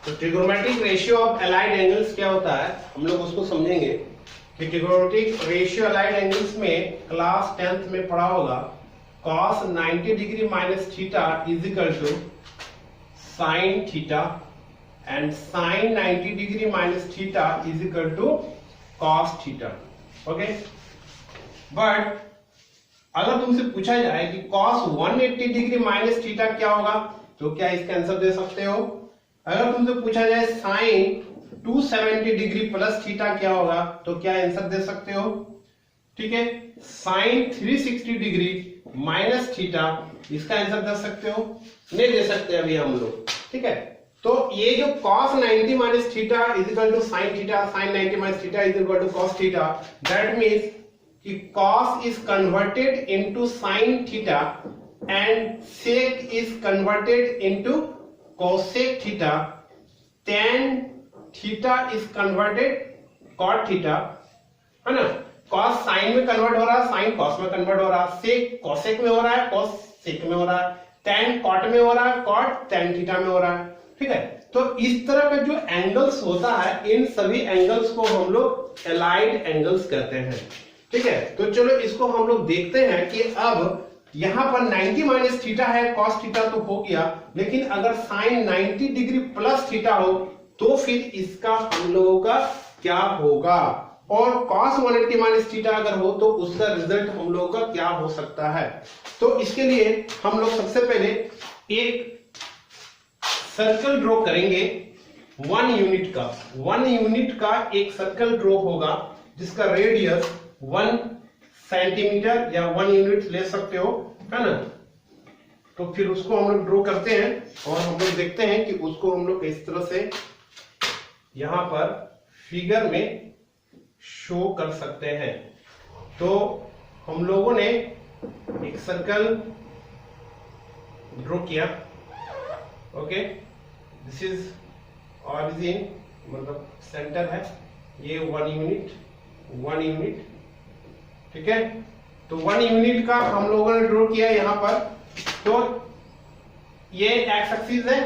तो trigonometric ratio of allied angles क्या होता है, हम लोग उसको समझेंगे कि ट्रिगोनोमेट्रिक रेशियो अलाइड एंगल्स में क्लास 10th में पढ़ा होगा cos 90 degree minus theta is equal to sine theta and sine 90 degree minus theta is equal to cos theta. Okay, but अगर तुमसे पूछा जाए कि cos 180 डिग्री माइनस थीटा क्या होगा, तो क्या इसका आंसर दे सकते हो? अगर तुमसे पूछा जाए साइन 270 डिग्री प्लस थीटा क्या होगा, तो क्या आंसर दे सकते हो? ठीक है, साइन 360 डिग्री माइनस थीटा, इसका आंसर दे सकते हो? नहीं दे सकते अभी हम लोग। ठीक है, तो ये जो cos 90 minus theta is equal to sine theta, sine 90 minus theta is equal to cos theta, that means कि cos is converted into sin theta and sec is converted into cosec theta, tan theta is converted cot theta, है ना? cos sin में convert हो रहा है, sin cos में convert हो रहा है, sec cosec में हो रहा है, cos sec में हो रहा है, tan cot में हो रहा है, cot tan theta में हो रहा है। ठीक है, तो इस तरह का जो एंगल्स होता है, इन सभी एंगल्स को हम लोग एलाइड एंगल्स कहते हैं। ठीक है, तो चलो इसको हम लोग देखते हैं कि अब यहां पर 90 माइनस थीटा है, cos थीटा तो हो गया, लेकिन अगर साइन 90 डिग्री प्लस थीटा हो तो फिर इसका हम लोगों का क्या होगा, और cos 180 माइनस थीटा अगर हो तो उसका रिजल्ट हम लोगों का क्या हो सकता है। तो इसके लिए हम लोग सबसे पहले एक सर्कल ड्रॉ करेंगे 1 यूनिट का एक सर्कल ड्रॉ होगा जिसका रेडियस 1 सेंटीमीटर या 1 यूनिट ले सकते हो, है ना? तो फिर उसको हम लोग ड्रॉ करते हैं और हम लोग देखते हैं कि उसको हम लोग इस तरह से यहां पर फिगर में शो कर सकते हैं। तो हम लोगों ने एक सर्कल ड्रॉ किया। ओके, दिस इज ऑरिजिन, मतलब सेंटर है, ये 1 यूनिट। ठीक है, तो 1 यूनिट का हम लोगों ने ड्रॉ किया यहां पर। तो ये एक्स एक्सिस है,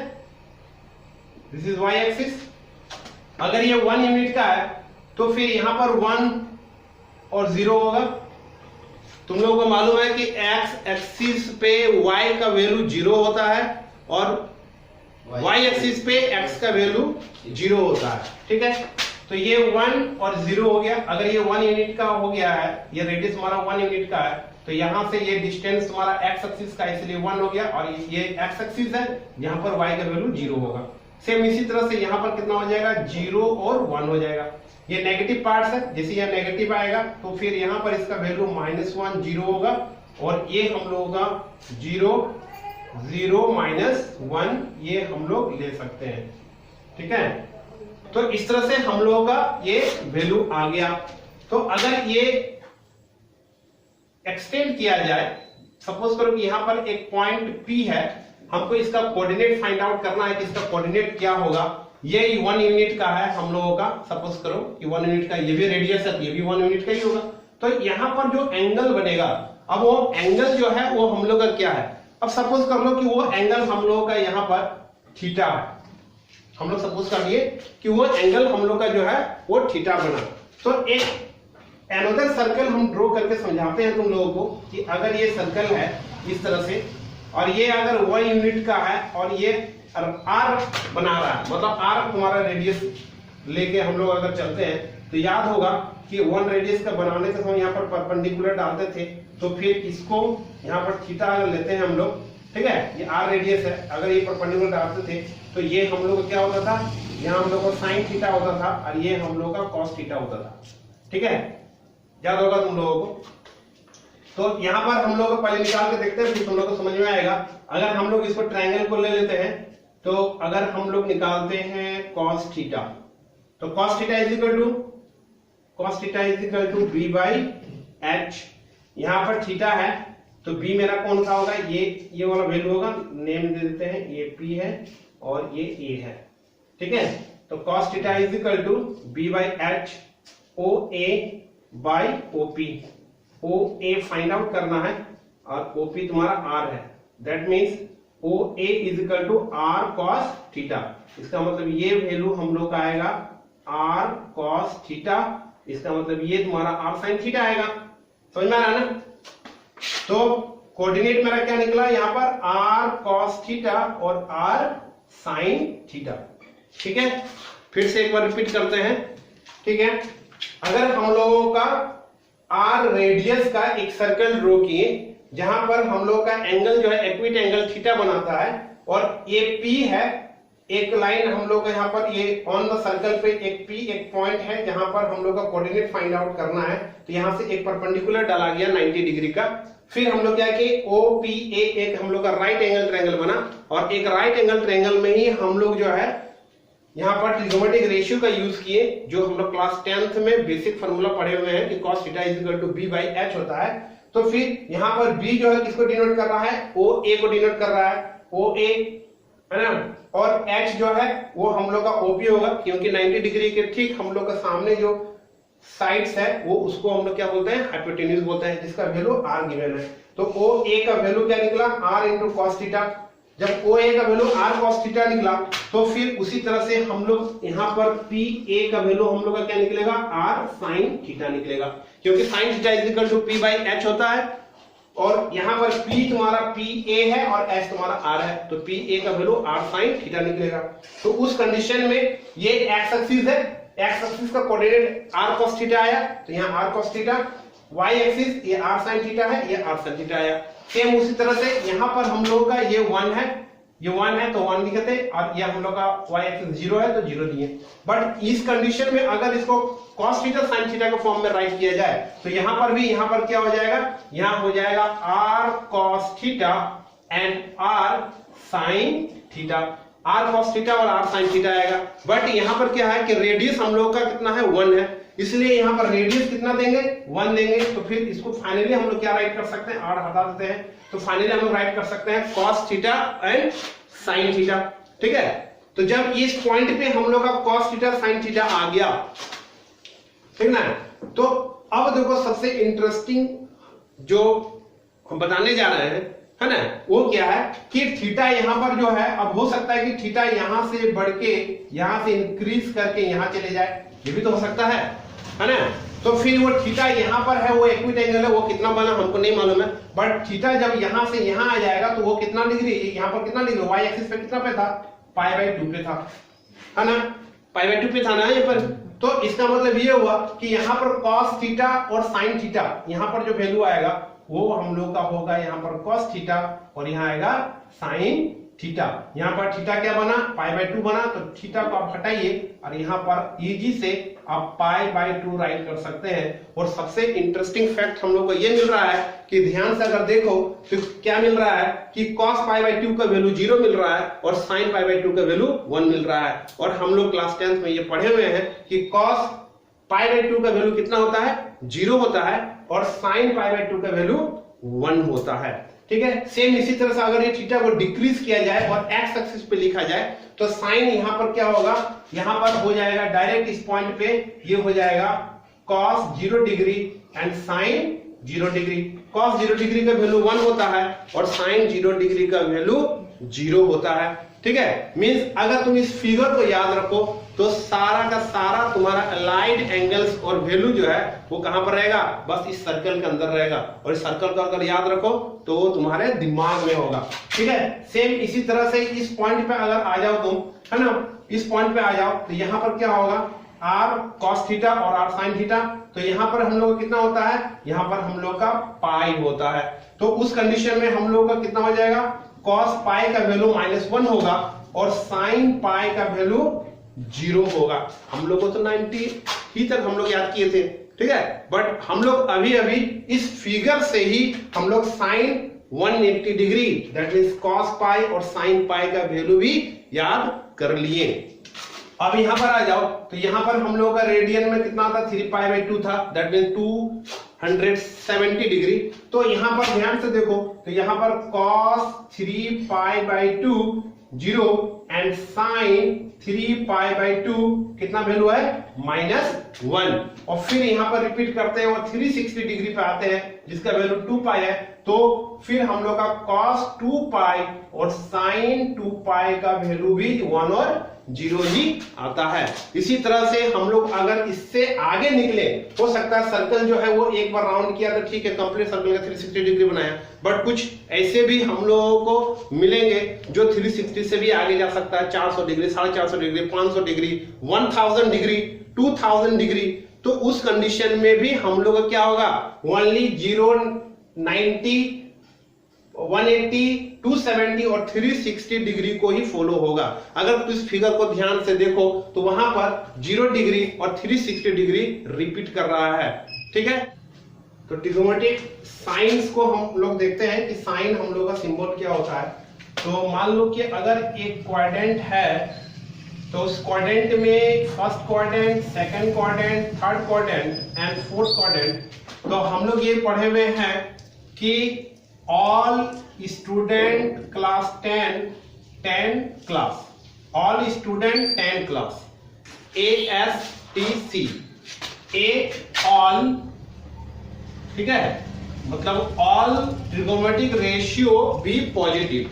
दिस इज वाई एक्सिस। अगर ये 1 यूनिट का है तो फिर यहां पर 1 और 0 होगा। तुम लोगों को मालूम है कि एक्स एक्सिस पे वाई का वैल्यू 0 होता है और वाई एक्सिस पे एक्स का वैल्यू 0 होता है। ठीक है, तो ये 1 और 0 हो गया। अगर ये 1 यूनिट का हो गया है, ये रेडियस हमारा 1 यूनिट का है, तो यहां से ये डिस्टेंस हमारा एक्स एक्सिस का इसलिए 1 हो गया, और ये एक्स एक्सिस है, यहां पर y का वैल्यू 0 होगा। सेम इसी तरह से यहां पर कितना हो जाएगा, 0 और 1 हो जाएगा। ये नेगेटिव पार्ट्स है, जैसे ये नेगेटिव आएगा तो फिर यहां पर इसका वैल्यू -1 0 होगा, और ये हम लोगों का 0 0 -1 ये हम लोग ले सकते हैं। ठीक है, तो इस तरह से हम लोगों का ये वैल्यू आ गया। तो अगर ये एक्सटेंड किया जाए, सपोज करो कि यहां पर एक पॉइंट P है, हमको इसका कोऑर्डिनेट फाइंड आउट करना है कि इसका कोऑर्डिनेट क्या होगा। ये 1 यूनिट का है हम लोगों का, सपोज करो कि 1 यूनिट का, ये भी रेडियस है, ये भी 1 यूनिट का ही होगा। तो यहां पर जो एंगल बनेगा, अब वो एंगल जो है वो हम लोग का क्या है, अब सपोज कर लो कि वो एंगल हम लोगों का यहां पर थीटा है। हम लोग सपोज कर लिए कि वो एंगल हम लोग का जो है वो थीटा बना। तो एक अनदर सर्कल हम ड्रॉ करके समझाते हैं तुम लोगों को कि अगर ये सर्कल है इस तरह से, और ये अगर 1 यूनिट का है और ये आर बना रहा है, मतलब आर तुम्हारा रेडियस लेके हम लोग अगर चलते हैं, तो याद होगा कि 1 रेडियस का बनाने के समय यहाँ पर परपेंडिकुलर डालते थे, तो फिर इसको यहाँ पर थीटा अगर लेते हैं हम लोग, ठीक है, ये आर रेडियस है, अगर ये परपेंडिकुलर डालते थे तो ये हम लोग को क्या होता था, यहाँ हम लोग को साइन थीटा होता था और ये हम लोग का कॉस थीटा होता था। ठीक है, याद होगा तुम लोगों को। तो यहाँ पर हम लोग पहले निकाल के देखते हैं, फिर तुम लोग को समझ में आएगा। अगर हम लोग इसको ट्रायंगल को ले लेते हैं, तो अगर हम लोग निकालते हैं cos थीटा, तो cos theta is equal to b by h। यहाँ पर थीटा है तो b मेरा कौन सा होगा, ये वाला वैल्यू होगा, नेम दे देते हैं, ये p है और ये a है। ठीक है, तो cos theta is equal to b by h o a by OP। OA find out करना है और OP तुम्हारा R है, that means O A is equal to R cos theta. इसका मतलब ये वैल्यू हम लोग का आएगा आर कॉस थीटा, इसका मतलब ये तुम्हारा आर साइन थीटा आएगा। समझ में आ रहा है ना? तो कोऑर्डिनेट मेरा क्या निकला यहाँ पर, आर कॉस थीटा और आर साइन थीटा। ठीक है, फिर से एक बार रिपीट करते हैं। ठीक है, अगर हम लोगों का आर रेडियस का एक सर्कल ड्रॉ किए जहां पर हम लोग का एंगल जो है इक्विट एंगल थीटा बनाता है, और ये पी है, एक लाइन हम लोग यहाँ पर ये ऑन द सर्कल पे एक पी एक पॉइंट है जहां पर हम लोग का कोऑर्डिनेट फाइंड आउट करना है। तो यहां से एक परपेंडिकुलर डाला गया 90 डिग्री का। फिर हम लोग क्या कि ओ पी ए एक हम लोग का राइट एंगल ट्रायंगल बना, और एक राइट एंगल ट्रायंगल में ही हम लोग जो है यहाँ पर ट्रिगोनोमेट्रिक रेशियो का यूज किए, जो हम लोग क्लास 10th में बेसिक फार्मूला पढ़े हुए हैं कि cos theta is equal to b by h होता है। तो फिर यहाँ पर b जो है किसको डिनोट कर रहा है, ओ ए को डिनोट कर रहा है, ओ ए है ना, और h जो है वो हम लोग का OP होगा, क्योंकि 90 डिग्री के ठीक हम लोग का सामने जो साइड्स है वो उसको हम लोग क्या बोलते हैं, हाइपोटेन्यूज बोलते हैं, जिसका वैल्यू r गिवन है। तो ओ ए का वैल्यू क्या निकला, r इंटू कॉस थीटा। जब ओ ए का वैल्यू r cos थीटा निकला, तो फिर उसी तरह से हम लोग यहाँ पर p a का वैल्यू हम लोग का क्या निकलेगा, r sin थीटा निकलेगा, क्योंकि sin theta is equal to p by h होता है, और यहाँ पर p तुम्हारा p a है और h तुम्हारा r है, तो p a का वैल्यू r sin थीटा निकलेगा। तो उस कंडीशन में ये x एक्सिस है, x एक्सिस का कोऑर्डिनेट r cos थीटा आया, तो यहाँ r cos theta, y axis ये r sin थीटा है, ये r sin थीटा आया। सेम उसी तरह से यहाँ पर हम लोग का ये 1 है, ये 1 है तो 1 लिखते हैं, और ये हम लोग का y एक्सिस 0 है तो 0 दिए। बट इस कंडीशन में अगर इसको cos थीटा sin थीटा के फॉर्म में राइट किया जाए, तो यहाँ पर भी यहाँ पर क्या हो जाएगा, यहाँ हो जाएगा r cos theta and r sin theta, r cos theta और r sin थीटा आएगा। बट यहाँ पर क्या है कि रेडियस हम लोग का कितना है, 1 है, इसलिए यहाँ पर रेडियस कितना देंगे, 1 देंगे। तो फिर इसको फाइनली हम लोग क्या राइट कर सकते हैं, r हटा देते हैं, तो फाइनली हम लोग राइट कर सकते हैं cos theta and sin theta. ठीक है, तो जब इस पॉइंट पे हम लोग का cos थीटा sin थीटा आ गया, ठीक ना, तो अब देखो सबसे इंटरेस्टिंग जो हम बताने जा रहे हैं, है ना, वो क्या है कि थीटा यहाँ पर जो है, अब हो सकता है कि थीटा यहां से बढ़ के यहां से इंक्रीज करके यहां चले जाए, ये भी तो हो सकता है ना। तो फिर वो थीटा यहाँ पर है, वो इक्विट एंगल है, वो कितना बना हमको नहीं मालूम है, बट थीटा जब यहाँ से यहाँ आ जाएगा तो वो कितना डिग्री, यहाँ पर कितना डिग्री, y एक्सिस पे कितना पे था, पाई बाई 2 पे था, है ना, पाई बाई 2 पे था ना यहाँ पर। तो इसका मतलब ये हुआ कि यहाँ पर cos थीटा और sin थीटा, यहाँ पर जो वैल्यू आएगा वो हम लोग का होगा यहाँ पर cos थीटा, और यहाँ आएगा sin थीटा। यहाँ पर थीटा क्या बना, पाई बाई 2 बना, तो थीटा को आप हटाइए और यहाँ पर इजी से आप पाई बाई 2 राइट कर सकते हैं। और सबसे इंटरेस्टिंग फैक्ट हम लोग को ये मिल रहा है कि ध्यान से अगर देखो तो क्या मिल रहा है कि cos पाई बाई 2 का वैल्यू 0 मिल रहा है और sin पाई बाई 2 का वैल्यू 1 मिल रहा है। और हम लोग क्लास 10th में ये पढ़े हुए हैं कि cos पाई बाई 2 का वैल्यू कितना होता है, 0 होता है, और sin पाई बाई 2 का वैल्यू 1 होता है। ठीक है, सेम इसी तरह से अगर ये थीटा को डिक्रीज किया जाए और x एक्सिस पे लिखा जाए, तो साइन यहाँ पर क्या होगा, यहाँ पर हो जाएगा डायरेक्ट इस पॉइंट पे ये हो जाएगा cos 0 degree and sin 0 degree. cos 0 degree का वैल्यू 1 होता है और sin 0 डिग्री का वैल्यू 0 होता है। ठीक है, मींस अगर तुम इस फिगर को याद रखो तो सारा का सारा तुम्हारा अलाइड एंगल्स और वैल्यू जो है वो कहां पर रहेगा, बस इस सर्कल के अंदर रहेगा, और इस सर्कल को अगर याद रखो तो वो तुम्हारे दिमाग में होगा। ठीक है, सेम इसी तरह से इस पॉइंट पे अगर आ जाओ तुम, है ना, इस पॉइंट पे आ जाओ तो यहाँ पर क्या होगा, r cos थीटा और r sin थीटा, तो यहाँ पर हम लोग कितना होता है, यहाँ पर हम लोग का पाई होता है। तो उस कंडीशन में हम लोग का कितना हो जाएगा, cos पाई का वैल्यू -1 होगा और sin पाई का वैल्यू 0 होगा। हम लोग को तो 90 ही तक हम लोग याद किए थे। ठीक है, बट हम लोग अभी अभी इस फिगर से ही हम लोग sin 180 degree that means cos पाई और sin पाई का वैल्यू भी याद कर लिए। अब यहां पर आ जाओ तो यहां पर हम लोग का रेडियन में कितना था, 3 पाई बाई 2 था, दैट मींस 270 डिग्री। तो यहां पर ध्यान से देखो तो यहां पर cos 3 pi by 2 0 and sin 3 pi by 2 कितना वैल्यू है, -1। और फिर यहां पर रिपीट करते हैं और 360 डिग्री पे आते हैं जिसका वैल्यू 2 पाई है, तो फिर हम लोग का cos 2 पाई और sin 2 पाई का वैल्यू भी 1 और 0 ही आता है। इसी तरह से हम लोग अगर इससे आगे निकले, हो सकता है सर्कल जो है वो एक बार राउंड किया तो ठीक है, कंप्लीट सर्कल का 360 डिग्री बनाया, बट कुछ ऐसे भी हम लोगों को मिलेंगे जो 360 से भी आगे जा सकता है, 400 degree, 450 degree, 500 degree, 1000 degree, 2000 degree. तो उस कंडीशन में भी हम लोग का क्या होगा, ओनली 0, 90, 180, 270 और 360 डिग्री को ही फॉलो होगा। अगर तो इस फिगर को ध्यान से देखो तो वहां पर 0 डिग्री और 360 डिग्री रिपीट कर रहा है। ठीक है, तो ट्रिग्नोमेट्रिक साइंस को हम लोग देखते हैं कि साइन हम लोग का सिंबल क्या होता है। तो मान लो कि अगर एक क्वाड्रेंट है, तो उस क्वाड्रेंट में first quadrant, second quadrant, third quadrant and fourth quadrant, तो हम लोग ये पढ़े हुए हैं कि all student class 10 class, all student 10 class, ASTC, A all, ठीक है, मतलब all trigonometric ratio be positive,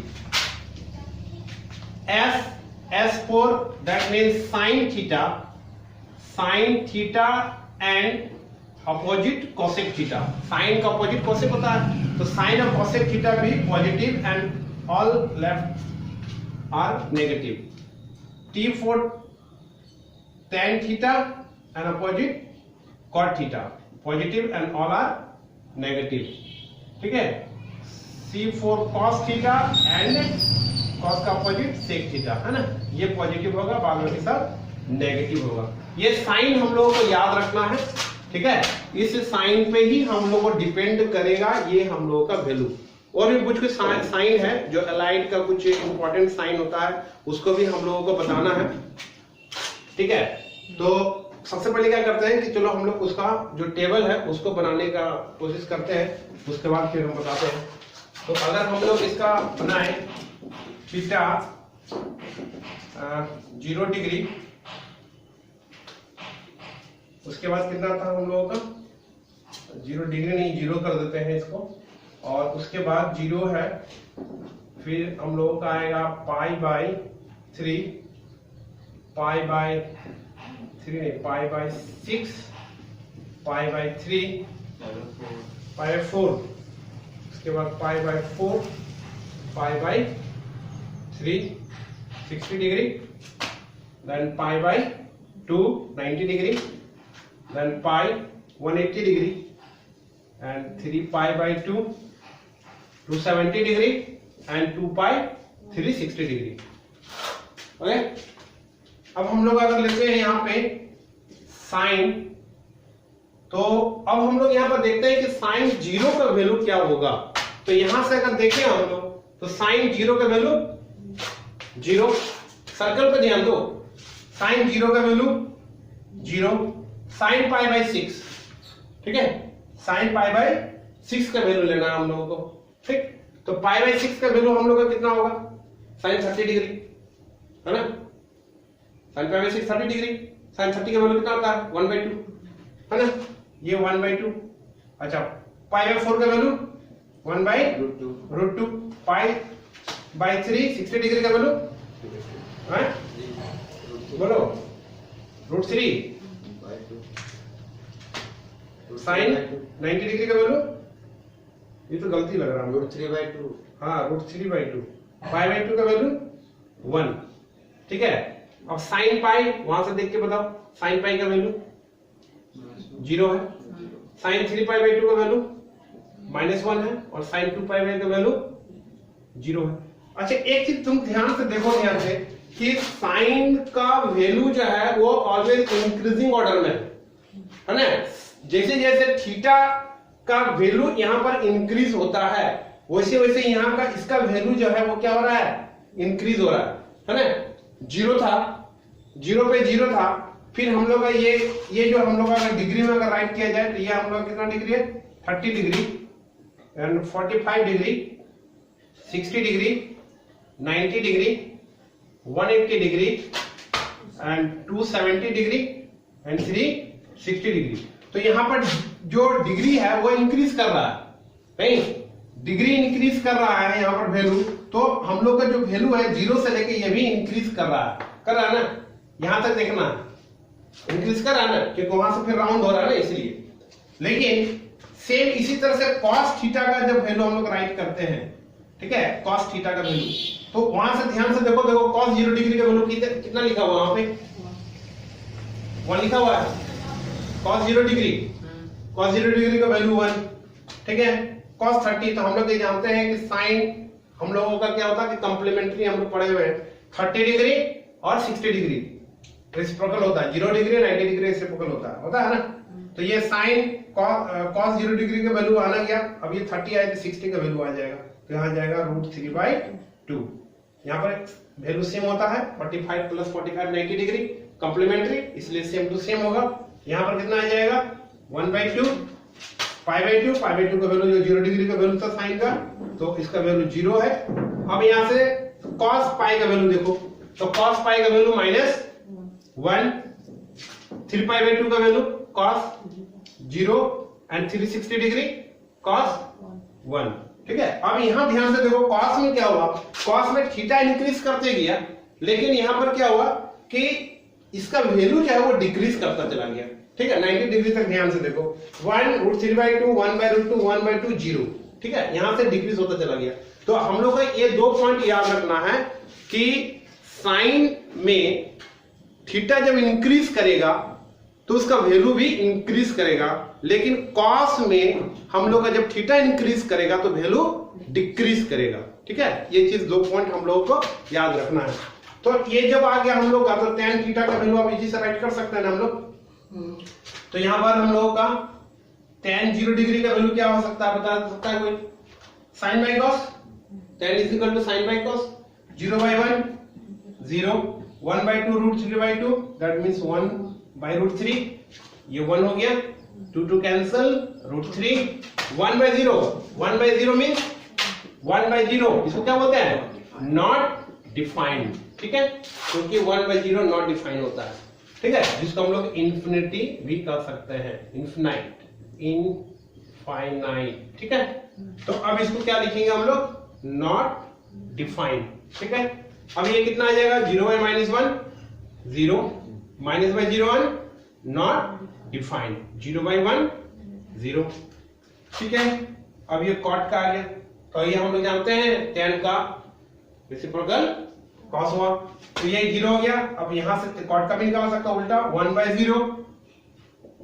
S for that means sin theta and opposite cosec theta. Sine का अपोजिट कोसेक होता है, तो साइन और कोसेक थीटा भी positive and all left are negative. T for tan theta and opposite cot theta, positive and all are negative. ठीक है, C for cos theta and cos का opposite sec theta, है ना, ये positive होगा, बाद में सब नेगेटिव होगा। ये साइन हम लोगों को याद रखना है। ठीक है, इस साइन पे ही हम लोगों को डिपेंड करेगा ये हम लोगों का वैल्यू। और भी कुछ साइन है जो अलाइड का कुछ इंपॉर्टेंट साइन होता है, उसको भी हम लोगों को बताना है। ठीक है, तो सबसे पहले क्या करते हैं कि चलो हम लोग उसका जो टेबल है उसको बनाने का कोशिश करते हैं, उसके बाद फिर हम बताते हैं। तो अगर हम लोग इसका बनाए थीटा 0 डिग्री, उसके बाद कितना था हम लोगों का, 0 डिग्री नहीं, 0 कर देते हैं इसको, और उसके बाद 0 है, फिर हम लोगों का आएगा पाई बाई 3, पाई बाई 3 नहीं, pi by 6, pi by 3, pi by 4, उसके बाद pi by 4, pi by 3 60 degree, then pi by 2 90 degree, then pi 180 degree and 3 pi by 2 270 degree and 2 pi 360 degree। Okay, अब हम लोग अगर लेते हैं यहाँ पे साइन, तो अब हम लोग यहाँ पर देखते हैं कि साइन 0 का वैल्यू क्या होगा। तो यहां से अगर देखें हम लोग तो साइन 0 का वैल्यू 0, सर्कल पे ध्यान दो, साइन 0 का वैल्यू 0, साइन पाई बाई 6, ठीक है, साइन पाई बाई 6 का वैल्यू लेना है हम लोगों को। ठीक, तो पाई बाई 6 का वैल्यू हम लोग का कितना होगा, साइन 30 डिग्री, है ना, sine pi by 6 30 degree, sine 30 का वैल्यू कितना होता है 1/2, है ना, ये 1/2। अच्छा, पाई बाई 4 का वैल्यू 1/√2, पाई बाई 3 60 डिग्री का वैल्यू है, बोलो, √3, साइन 90 डिग्री का वैल्यू, ये तो गलती लग रहा है, √3/2, हाँ √3/2, पाई/2 का वैल्यू 1। ठीक है, अब साइन पाई वहां से देख के बताओ, साइन पाई का वैल्यू 0 है, साइन 3π/2 का वैल्यू -1 है, और साइन 2π का वैल्यू 0 है। अच्छा, एक चीज तुम ध्यान से देखो, ध्यान से, कि साइन का वैल्यू जो है वो ऑलवेज इंक्रीजिंग ऑर्डर में है ना, जैसे जैसे थीटा का वैल्यू यहाँ पर इंक्रीज होता है, वैसे वैसे यहाँ का इसका वैल्यू जो है वो क्या हो रहा है, इंक्रीज हो रहा है ना। 0 था, 0 पे 0 था, फिर हम लोग का ये जो हम लोग का डिग्री में अगर राइट किया जाए तो ये हम लोग कितना डिग्री है, 30 degree and 45 degree, 60 degree, 90 degree, 180 degree and 270 degree and 360 degree. तो यहाँ पर जो डिग्री है वो इंक्रीज कर रहा है, नहीं, डिग्री इंक्रीज कर रहा है यहाँ पर वैल्यू, तो हम लोग का जो वैल्यू है 0 से लेके ये भी इंक्रीज कर रहा है ना, यहां तक देखना इंक्रीज कर रहा है ना, क्योंकि वहां से फिर राउंड हो रहा है ना इसलिए। लेकिन सेम इसी तरह से cos थीटा का जब वैल्यू हम लोग राइट करते हैं, ठीक है, cos थीटा का वैल्यू, तो वहां से ध्यान से देखो cos 0 डिग्री का वैल्यू कितना लिखा हुआ वहां पे, 1 लिखा हुआ है। cos 0 डिग्री का वैल्यू 1, ठीक है। cos 30, तो हम लोग ये जानते हैं कि साइन हम लोगों का क्या होता है कि कंप्लीमेंट्री हम लोग पढ़े हुए हैं, 30 डिग्री और 60 डिग्री रेसिप्रोकल होता है, 0 डिग्री 90 डिग्री रेसिप्रोकल होता है ना। तो ये साइन cos 0 डिग्री का वैल्यू आना गया, अब ये 30 आए तो 60 का वैल्यू आ जाएगा, तो यहाँ जाएगा √3/2। यहाँ पर वैल्यू सेम होता है, 45 + 45 90 डिग्री कंप्लीमेंट्री, इसलिए सेम टू सेम होगा। यहाँ पर कितना आ जाएगा 1/2, π/2 का वैल्यू जो 0 डिग्री का वैल्यू था साइन का, तो इसका वैल्यू 0 है। अब यहाँ से cos π का वैल्यू देखो, तो cos π का वैल्यू -1, 3π/2 का value cos 0 and 360 degree cos 1, ठीक है। अब यहाँ ध्यान से देखो cos में क्या हुआ, cos में थीटा इंक्रीज करते गया, लेकिन यहाँ पर क्या हुआ कि इसका वैल्यू जो है वो डिक्रीज करता चला गया, ठीक है। 90 डिग्री तक ध्यान से देखो, 1 √3/2 1/√2 1/2 0, ठीक है, यहां से डिक्रीज होता चला गया। तो हम लोग को ये 2 पॉइंट याद रखना है कि साइन में थीटा जब इंक्रीज करेगा तो उसका वैल्यू भी इंक्रीज करेगा, लेकिन कॉस में हम लोग का जब थीटा इंक्रीज करेगा तो वैल्यू डिक्रीज करेगा, ठीक है। ये चीज 2 पॉइंट हम लोगों को याद रखना है। तो ये जब आ गया हम लोग का, तो tan थीटा का वैल्यू आप इसी से राइट कर सकते हैं ना हम लोग। तो यहां पर हम लोगों का tan 0 डिग्री का वैल्यू क्या हो सकता है, बता सकता है कोई, sin by cos, tan is equal to sin by cos, 0/1 0, 1/2 √3/2, that means 1/√3, ये 1 हो गया, 2 कैंसल, √3, 1/0 मीन्स 1/0, इसको क्या बोलते हैं, नॉट डिफाइंड, ठीक है, क्योंकि 1/0 नॉट डिफाइंड होता है, ठीक है, जिसको हम लोग इंफिनिटी भी कर सकते हैं, इनफाइनाइट, ठीक है। तो अब इसको क्या लिखेंगे हम लोग, नॉट डिफाइंड, ठीक है। अब ये कितना आ जाएगा, 0/-1 0, -/0 1, नॉट डिफाइंड, 0/1 0, ठीक है। अब ये कॉट का आ गया, तो ये हम लोग जानते हैं tan का रेसिप्रोकल cos हुआ, तो ये 0 हो गया। अब यहां से कॉट का भी निकाल सकता हूं उल्टा, 1/0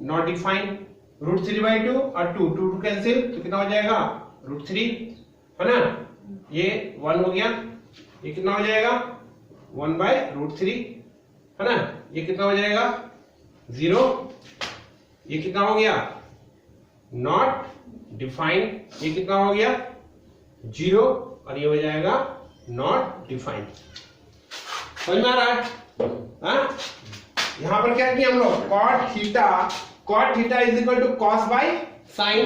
नॉट डिफाइंड, √3/2 और 2 कैंसिल, तो कितना हो जाएगा, √3, है ना, ये 1 हो गया, ये कितना हो जाएगा 1/√3, है ना, ये कितना हो जाएगा 0, ये कितना हो गया नॉट डिफाइंड, ये कितना हो गया 0, और ये हो जाएगा नॉट डिफाइंड। समझ में आ रहा है, यहां पर क्या किया हम लोग, cot theta is equal to cos by sine,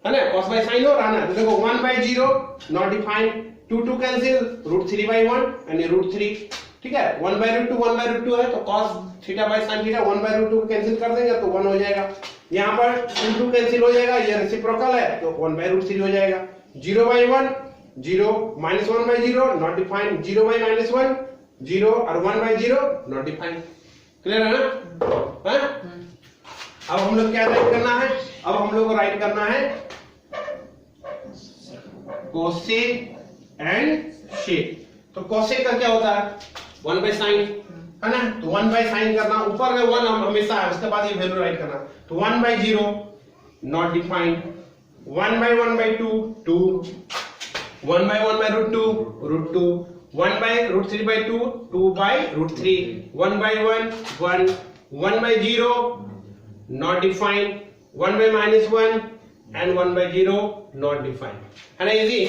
है ना, cos बाय साइन हो रहा है ना, तो देखो 1/0 नॉट डिफाइंड, 2 कैंसिल, √3/1 एंड √3, ठीक है, 1/√2 है, तो cos theta by sine theta 1/√2 cancel कर देंगे तो 1 हो जाएगा। यहाँ पर 2 कैंसिल हो जाएगा, ये रेसिप्रोकल है तो 1/√3 हो जाएगा। 0/1 0, -1/0 नॉट डिफाइंड, 0/-1 0 और 1/0 नॉट डिफाइंड, क्लियर है ना। अब हम लोग क्या राइट करना है, अब हम लोग को राइट करना है कोसेक एंड शेक। तो कोसेक का क्या होता है, 1/sin, है ना, तो 1/sin करना, ऊपर में 1 हमेशा है, उसके बाद ये वैल्यू राइट करना, तो 1/0 not defined, 1/1/2 2, 1/1/√2 √2, 1/√3/2 2/√3, 1/1 1, 1/0 not defined, 1/-1 and 1/0 not defined, है ना, इजी।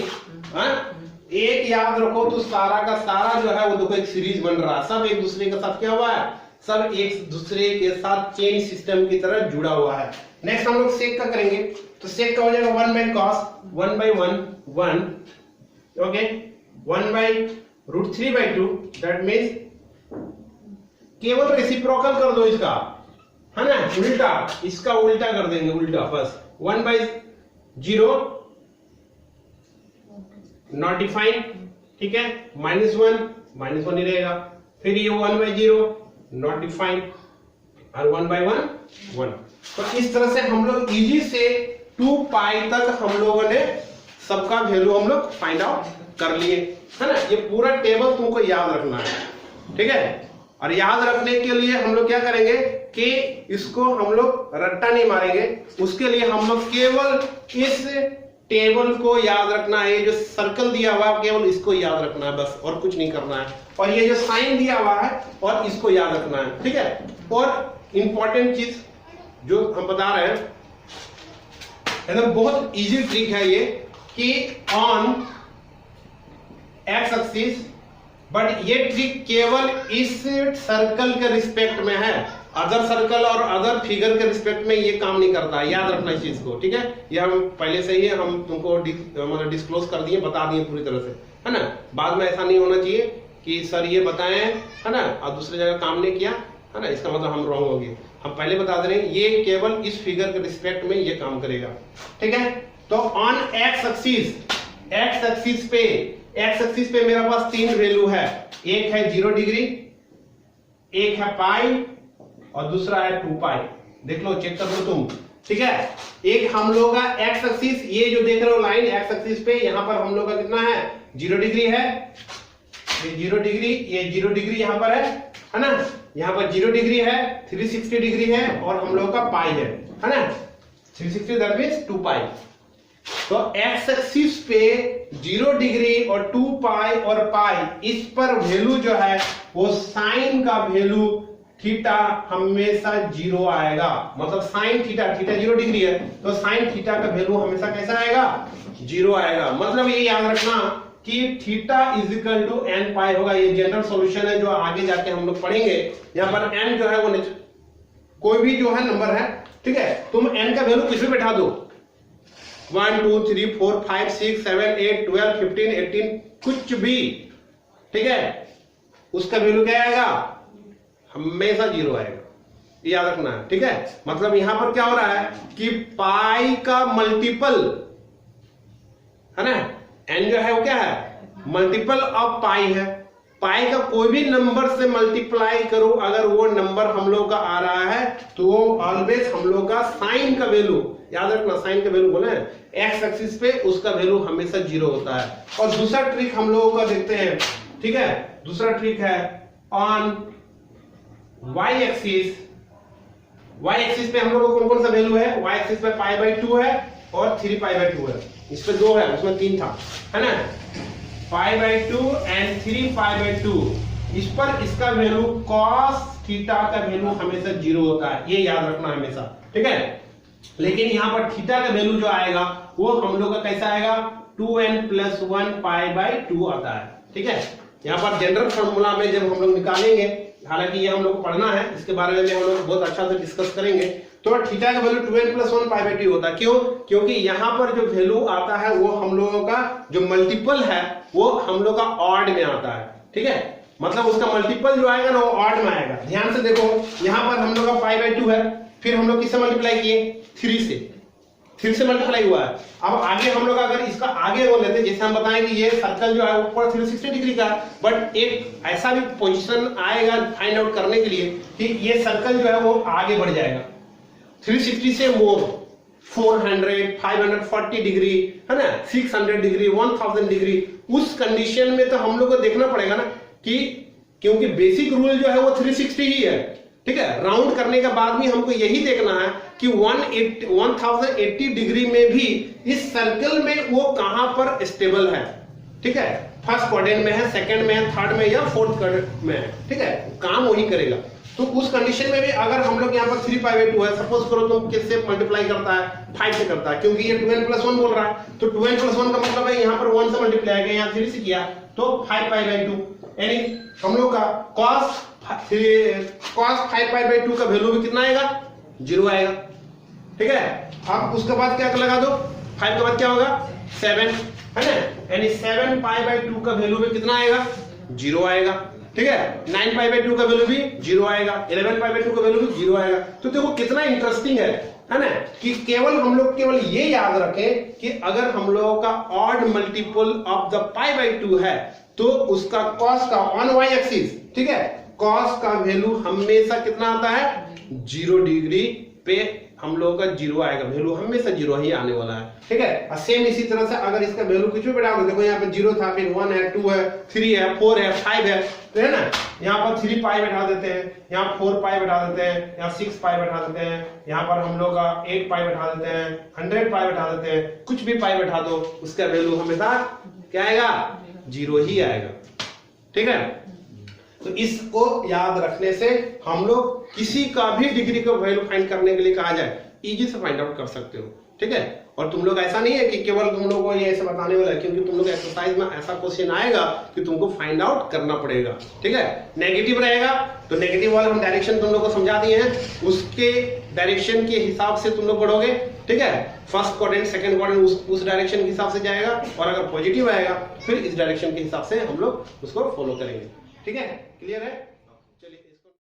एक याद रखो तो सारा का सारा जो है वो देखो एक सीरीज बन रहा है, सब एक दूसरे के साथ क्या हुआ है, सब एक दूसरे के साथ चेन सिस्टम की तरह जुड़ा हुआ है। नेक्स्ट हम लोग सेक का करेंगे, तो सेक का हो जाएगा 1/cos, 1/1 1, ओके, 1/√3/2, दैट मींस केवल रेसिप्रोकल कर दो इसका, है ना, उल्टा, इसका उल्टा कर देंगे, उल्टा बस, 1/0 नॉट डिफाइंड, ठीक है, -1 ही रहेगा। फिर ये 1/0 नॉट डिफाइंड और 1/1 1। तो इस तरह से हम लोग इजी से 2 पाई तक हम लोगों ने सबका वैल्यू हम लोग फाइंड आउट कर लिए, है ना। ये पूरा टेबल तुमको याद रखना है, ठीक है। और याद रखने के लिए हम लोग क्या करेंगे कि इसको हम लोग रट्टा नहीं मारेंगे, उसके लिए हम लोग केवल इस टेबल को याद रखना है। ये जो सर्कल दिया हुआ है केवल इसको याद रखना है बस, और कुछ नहीं करना है। और ये जो साइन दिया हुआ है और इसको याद रखना है, ठीक है। और इंपॉर्टेंट चीज जो हम बता रहे हैं, एकदम बहुत इजी ट्रिक है ये कि ऑन एक्स एक्सिस, बट ये ट्रिक केवल इस सर्कल के रिस्पेक्ट में है, अदर सर्कल और अदर फिगर के रिस्पेक्ट में ये काम नहीं करता है। याद रखना इस चीज को, ठीक है। ये हम पहले से ही हम तुमको मतलब डिस्क्लोज कर दिए, बता दिए पूरी तरह से, है ना। बाद में ऐसा नहीं होना चाहिए कि सर ये बताएं, है ना, और दूसरी जगह काम नहीं किया, है ना, इसका मतलब हम रॉन्ग हो गए। हम पहले बता दे रहे हैं ये केवल इस फिगर के रिस्पेक्ट में ये काम करेगा, ठीक है। तो ऑन एक्स एक्सिस पे मेरे पास 3 वैल्यू है। एक है 0 डिग्री, एक है पाई और दूसरा है 2 पाई। देख लो, चेक कर लो तुम, ठीक है। एक हम लोग का एक्स एक्सिस, ये जो देख रहे हो लाइन एक्स एक्सिस पे, यहां पर हम लोग का कितना है 0 डिग्री है। ये 0 डिग्री, ये 0 डिग्री यहां पर है ना। यहां पर 0 डिग्री है, 360 डिग्री है और हम लोग का पाई है ना। 360 दैट मींस 2 पाई। तो एक्स एक्सिस पे 0 डिग्री और 2 पाई और पाई, इस पर वैल्यू जो है वो साइन का वैल्यू थीटा हमेशा 0 आएगा। मतलब साइन थीटा 0 डिग्री है तो साइन थीटा का वैल्यू हमेशा कैसा आएगा 0 आएगा। मतलब ये याद रखना कि theta is equal to n pi होगा। ये जनरल सॉल्यूशन है जो आगे जाके हम लोग पढ़ेंगे। यहां पर n जो है वो कोई भी जो है नंबर है, ठीक है। तुम n का वैल्यू कुछ भी बैठा दो, 1 2 3 4 5 6 7 8 12 15 18 कुछ भी, ठीक है, उसका वैल्यू क्या आएगा हमेशा 0 आएगा। ये याद रखना है, ठीक है। मतलब यहां पर क्या हो रहा है कि पाई का मल्टीपल है ना, n जो है वो क्या है मल्टीपल ऑफ पाई है। पाई का कोई भी नंबर से मल्टीप्लाई करो, अगर वो नंबर हम लोग का आ रहा है तो वो ऑलवेज हम लोग का साइन का वैल्यू, याद रखना साइन का वैल्यू बोले एक्स एक्सिस पे, उसका वैल्यू हमेशा 0 होता है। और दूसरा ट्रिक हम लोगों का देखते हैं, ठीक है। दूसरा ट्रिक है on Y axis. Y axis पे हम लोग को कौन कौन सा वैल्यू है, वाई एक्सिस पे π/2 है और 3π/2 है। इस पे 2 है, उसमें 3 था, है ना। π/2 एंड 3π/2, इस पर इसका वैल्यू cos थीटा का वैल्यू हमेशा 0 होता है। ये याद रखना हमेशा, ठीक है। लेकिन यहां पर थीटा का वैल्यू जो आएगा वो हम लोग का कैसा आएगा 2n + 1 π/2 आता है, ठीक है। यहां पर जनरल फार्मूला में जब हम लोग निकालेंगे, हालांकि ये हम लोग को पढ़ना है, इसके बारे में हम लोग बहुत अच्छा से डिस्कस करेंगे। तो थीटा का वैल्यू 2n + 1 π/2 होता है। क्यों? क्योंकि यहां पर जो वैल्यू आता है वो हम लोगों का जो मल्टीपल है वो हम लोग का ऑड में आता है, ठीक है। मतलब उसका मल्टीपल जो आएगा ना वो ऑड में आएगा। ध्यान से देखो, यहां पर हम लोग का π/2 है, फिर हम लोग किससे मल्टीप्लाई किए 3 से मल्टीप्लाई हुआ है। अब आगे हम लोग अगर इसका आगे वो लेते, जैसे हम बताएं कि ये सर्कल जो है ऊपर 360 डिग्री का, बट एक ऐसा भी पोजीशन आएगा फाइंड आउट करने के लिए कि ये सर्कल जो है वो आगे बढ़ जाएगा 360 से मोर, 400 540 डिग्री, है ना, 600 डिग्री, 1000 डिग्री। उस कंडीशन में तो हम लोग को देखना पड़ेगा ना कि क्योंकि बेसिक रूल जो है वो 360 ही है, ठीक है। राउंड करने के बाद भी हमको यही देखना है कि 1080 डिग्री में भी इस सर्कल में वो कहां पर स्टेबल है, ठीक है। फर्स्ट क्वाड्रेंट में है, सेकंड में है, थर्ड में या फोर्थ क्वाड्रेंट में है, ठीक है। काम वही करेगा। तो उस कंडीशन में भी अगर हम लोग यहाँ पर 3π/2 है, सपोज करो तो किससे मल्टीप्लाई करता है 5 से करता है, क्योंकि ये 2n + 1 बोल रहा है। तो 2n + 1 का मतलब है यहाँ पर 1 से मल्टीप्लाई किया, यहाँ 3 से किया तो 5π/2, यानी हम लोग का cos 5π/2 का वैल्यू भी कितना आएगा 0 आएगा, ठीक है। अब उसके बाद क्या लगा दो, 5 के बाद क्या होगा 7, है ना, यानी 7π/2 का वैल्यू भी कितना आएगा 0 आएगा, ठीक है। 9π/2 का वैल्यू भी 0 आएगा, 11π/2 का वैल्यू भी 0 आएगा। तो देखो कितना इंटरेस्टिंग है है ना, कि केवल हम लोग केवल ये याद रखें कि अगर हम लोगों का ऑड मल्टीपल ऑफ द π/2 है तो उसका कॉस का ऑन वाई एक्सिस, ठीक है, कॉस का वैल्यू हमेशा कितना आता है 0 डिग्री पे हम लोगों का 0 आएगा, वैल्यू हमेशा 0 ही आने वाला है, ठीक है। और सेम इसी तरह से अगर इसका वैल्यू कुछ भी बढ़ा दो, देखो यहाँ पे 0 था, फिर 1 है, 2 है, 3 है, 4 है, 5 है, तो है ना, यहाँ पर 3 पाई बैठा देते हैं, यहाँ 4 पाई बैठा देते हैं, यहाँ 6 पाई बैठा देते हैं, यहाँ पर हम लोग का 8 पाई बैठा देते हैं, 100 पाई बैठा देते हैं, कुछ भी पाई बैठा दो उसका वैल्यू हमेशा क्या आएगा 0 ही आएगा, ठीक है। तो इसको याद रखने से हम लोग किसी का भी डिग्री का वैल्यू फाइंड करने के लिए कहा जाए इजी से फाइंड आउट कर सकते हो, ठीक है। और तुम लोग ऐसा नहीं है कि केवल तुम लोग को ये ऐसे बताने वाला है, क्योंकि तुम लोग एक्सरसाइज में ऐसा क्वेश्चन आएगा कि तुमको फाइंड आउट करना पड़ेगा, ठीक है। नेगेटिव रहेगा तो नेगेटिव वाला हम डायरेक्शन तुम लोग को समझा दिए हैं, उसके डायरेक्शन के हिसाब से तुम लोग बढ़ोगे, ठीक है। फर्स्ट क्वाड्रेंट सेकंड क्वाड्रेंट उस डायरेक्शन के हिसाब से जाएगा, और अगर पॉजिटिव आएगा फिर इस डायरेक्शन के हिसाब से हम लोग उसको फॉलो करेंगे, ठीक है। क्लियर है।